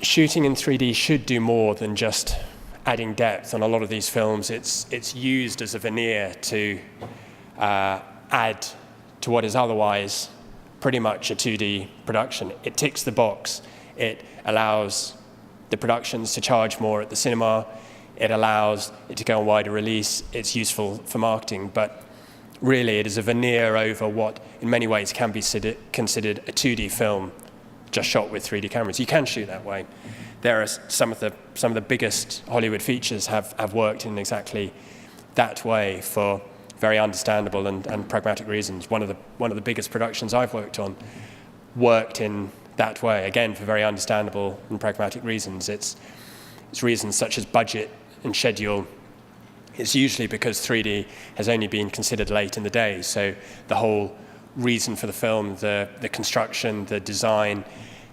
shooting in 3D should do more than just adding depth. On a lot of these films, it's used as a veneer to add to what is otherwise pretty much a 2D production. It ticks the box. It allows the productions to charge more at the cinema. It allows it to go on wider release. It's useful for marketing, but really it is a veneer over what in many ways can be considered a 2D film just shot with 3D cameras. You can shoot that way. There are some of the biggest Hollywood features have worked in exactly that way for very understandable and pragmatic reasons. One of the biggest productions I've worked on worked in that way, again for very understandable and pragmatic reasons. It's reasons such as budget and schedule. It's usually because 3D has only been considered late in the day, so the whole reason for the film, the construction, the design,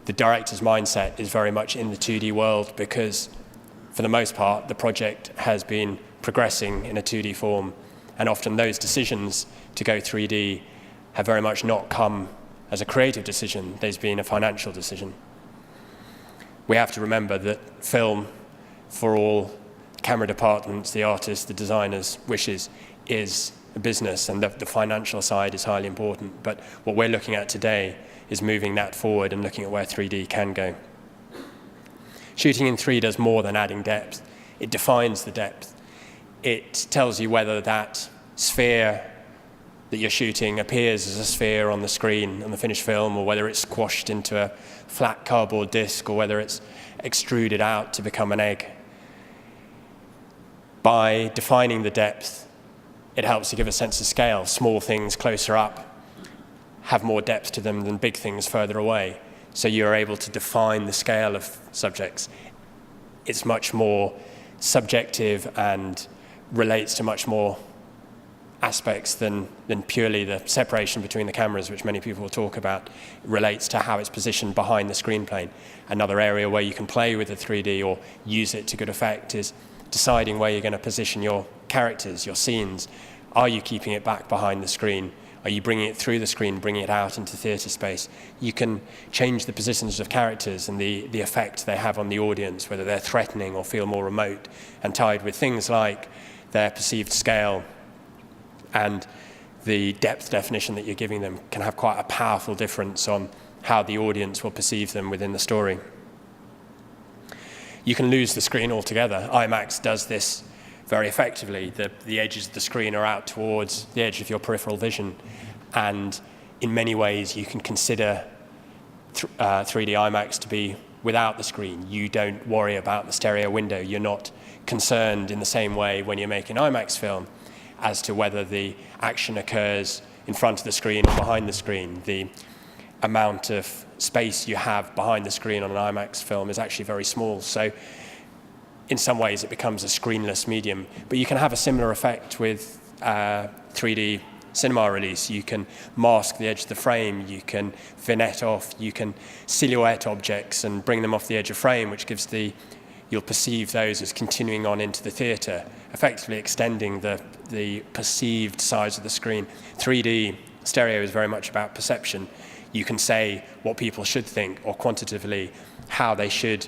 the director's mindset is very much in the 2D world, because for the most part the project has been progressing in a 2D form, and often those decisions to go 3D have very much not come as a creative decision. There's been a financial decision. We have to remember that film, for all camera departments, the artists, the designers' wishes, is a business, and the financial side is highly important. But what we're looking at today is moving that forward and looking at where 3D can go. Shooting in 3D does more than adding depth. It defines the depth. It tells you whether that sphere that you're shooting appears as a sphere on the screen on the finished film, or whether it's squashed into a flat cardboard disc, or whether it's extruded out to become an egg. By defining the depth, it helps to give a sense of scale. Small things closer up have more depth to them than big things further away. So you're able to define the scale of subjects. It's much more subjective and relates to much more aspects than purely the separation between the cameras, which many people will talk about. It relates to how it's positioned behind the screen plane. Another area where you can play with the 3D or use it to good effect is deciding where you're going to position your characters, your scenes. Are you keeping it back behind the screen? Are you bringing it through the screen, bringing it out into theatre space? You can change the positions of characters and the effect they have on the audience, whether they're threatening or feel more remote, and tied with things like their perceived scale and the depth definition that you're giving them can have quite a powerful difference on how the audience will perceive them within the story. You can lose the screen altogether. IMAX does this very effectively. The edges of the screen are out towards the edge of your peripheral vision, and in many ways you can consider 3D IMAX to be without the screen. You don't worry about the stereo window. You're not concerned in the same way when you're making IMAX film as to whether the action occurs in front of the screen or behind the screen. The amount of space you have behind the screen on an IMAX film is actually very small. So in some ways it becomes a screenless medium. But you can have a similar effect with 3D cinema release. You can mask the edge of the frame, you can vignette off, you can silhouette objects and bring them off the edge of frame, which gives you'll perceive those as continuing on into the theatre, effectively extending the perceived size of the screen. 3D stereo is very much about perception. You can say what people should think, or quantitatively how they should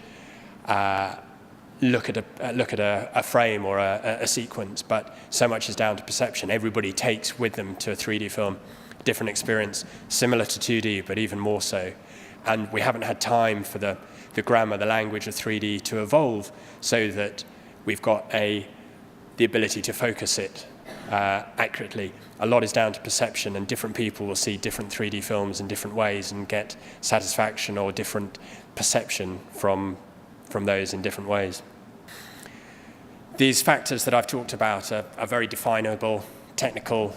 look at a frame or a sequence, but so much is down to perception. Everybody takes with them to a 3D film a different experience, similar to 2D, but even more so. And we haven't had time for the grammar, the language of 3D to evolve so that we've got the ability to focus it accurately. A lot is down to perception, and different people will see different 3D films in different ways and get satisfaction or different perception from those in different ways. These factors that I've talked about are very definable, technical.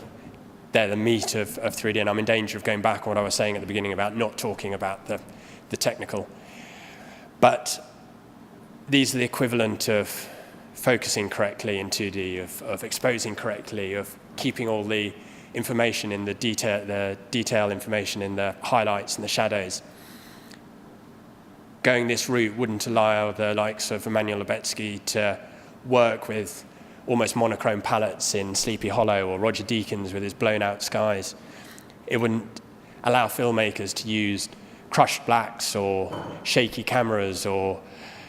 They're the meat of 3D, and I'm in danger of going back on what I was saying at the beginning about not talking about the technical. But these are the equivalent of focusing correctly in 2D, of exposing correctly, of keeping all the information in the detail information in the highlights and the shadows. Going this route wouldn't allow the likes of Emmanuel Lubetsky to work with almost monochrome palettes in Sleepy Hollow, or Roger Deakins with his blown out skies. It wouldn't allow filmmakers to use crushed blacks or shaky cameras or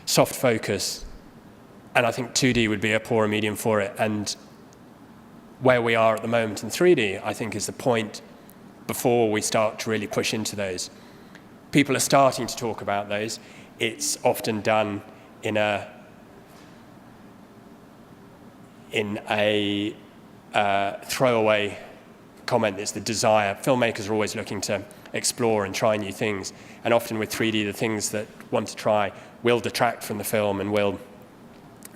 soft focus, and I think 2D would be a poorer medium for it. And where we are at the moment in 3D, I think, is the point before we start to really push into those. People are starting to talk about those. It's often done in a throwaway comment. It's the desire. Filmmakers are always looking to explore and try new things. And often with 3D, the things that want to try will detract from the film and will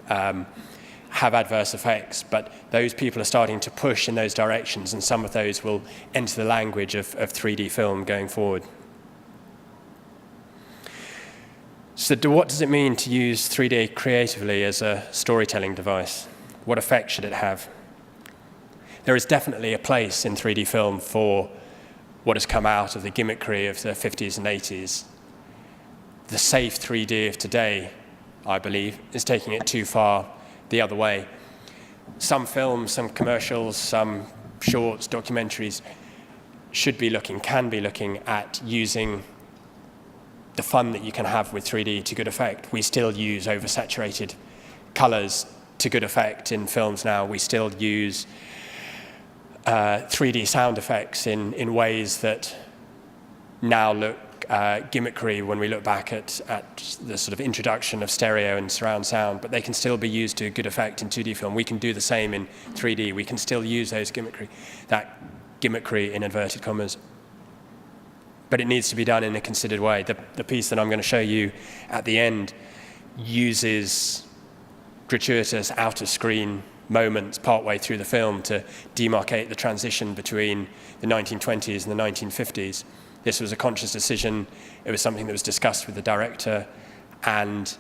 have adverse effects. But those people are starting to push in those directions, and some of those will enter the language of 3D film going forward. So what does it mean to use 3D creatively as a storytelling device? What effect should it have? There is definitely a place in 3D film for what has come out of the gimmickry of the 50s and 80s. The safe 3D of today, I believe, is taking it too far the other way. Some films, some commercials, some shorts, documentaries can be looking at using the fun that you can have with 3D to good effect. We still use oversaturated colors to good effect in films now. We still use 3D sound effects in ways that now look gimmickry when we look back at the sort of introduction of stereo and surround sound, but they can still be used to good effect in 2D film. We can do the same in 3D. We can still use that gimmickry in inverted commas. But it needs to be done in a considered way. The piece that I'm going to show you at the end uses gratuitous out-of-screen moments partway through the film to demarcate the transition between the 1920s and the 1950s. This was a conscious decision. It was something that was discussed with the director, and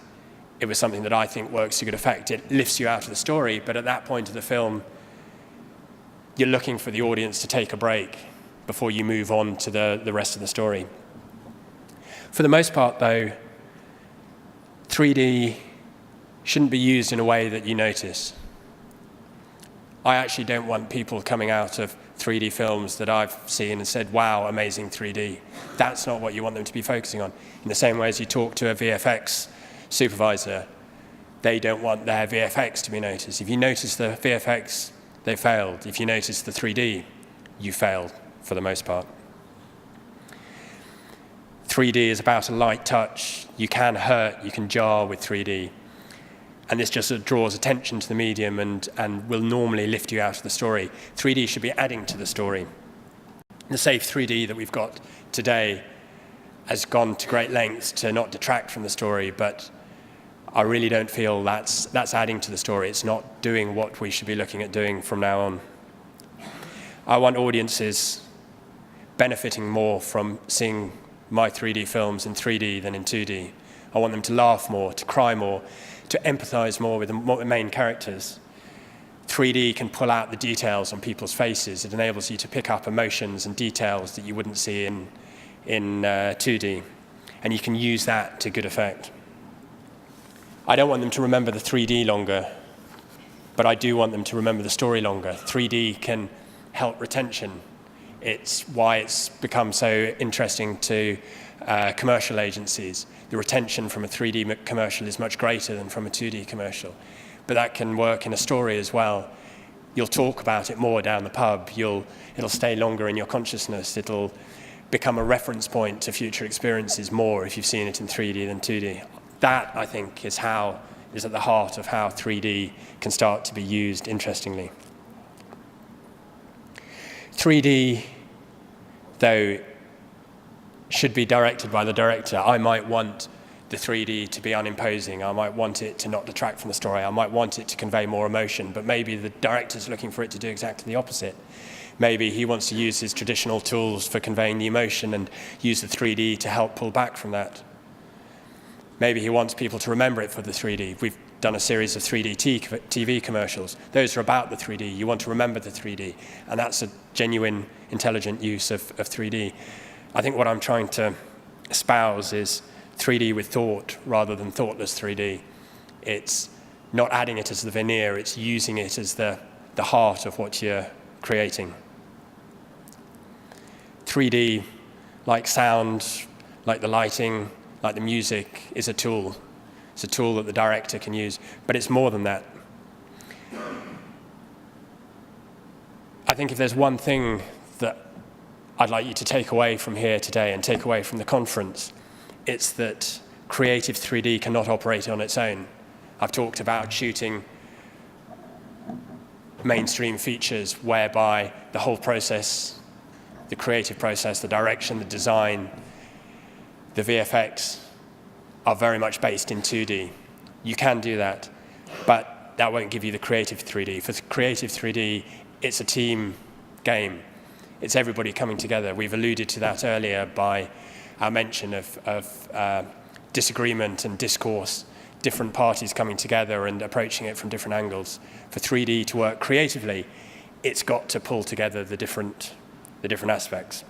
it was something that I think works to good effect. It lifts you out of the story, but at that point of the film, you're looking for the audience to take a break before you move on to the rest of the story. For the most part, though, 3D shouldn't be used in a way that you notice. I actually don't want people coming out of 3D films that I've seen and said, wow, amazing 3D. That's not what you want them to be focusing on. In the same way as you talk to a VFX supervisor, they don't want their VFX to be noticed. If you notice the VFX, they failed. If you notice the 3D, you failed for the most part. 3D is about a light touch. You can hurt, you can jar with 3D. And this just draws attention to the medium and will normally lift you out of the story. 3D should be adding to the story. The safe 3D that we've got today has gone to great lengths to not detract from the story, but I really don't feel that's adding to the story. It's not doing what we should be looking at doing from now on. I want audiences benefiting more from seeing my 3D films in 3D than in 2D. I want them to laugh more, to cry more, to empathize more with the main characters. 3D can pull out the details on people's faces. It enables you to pick up emotions and details that you wouldn't see in 2D. And you can use that to good effect. I don't want them to remember the 3D longer, but I do want them to remember the story longer. 3D can help retention. It's why it's become so interesting to commercial agencies. The retention from a 3D commercial is much greater than from a 2D commercial. But that can work in a story as well. You'll talk about it more down the pub. It'll stay longer in your consciousness. It'll become a reference point to future experiences more if you've seen it in 3D than 2D. That, I think, is at the heart of how 3D can start to be used interestingly. 3D, though, should be directed by the director. I might want the 3D to be unimposing. I might want it to not detract from the story. I might want it to convey more emotion, but maybe the director's looking for it to do exactly the opposite. Maybe he wants to use his traditional tools for conveying the emotion and use the 3D to help pull back from that. Maybe he wants people to remember it for the 3D. We've done a series of 3D TV commercials. Those are about the 3D. You want to remember the 3D, and that's a genuine, intelligent use of 3D. I think what I'm trying to espouse is 3D with thought rather than thoughtless 3D. It's not adding it as the veneer, it's using it as the heart of what you're creating. 3D, like sound, like the lighting, like the music, is a tool. It's a tool that the director can use, but it's more than that. I think if there's one thing that I'd like you to take away from here today and take away from the conference, it's that creative 3D cannot operate on its own. I've talked about shooting mainstream features whereby the whole process, the creative process, the direction, the design, the VFX are very much based in 2D. You can do that, but that won't give you the creative 3D. For creative 3D, it's a team game. It's everybody coming together. We've alluded to that earlier by our mention of disagreement and discourse, different parties coming together and approaching it from different angles. For 3D to work creatively, it's got to pull together the different aspects.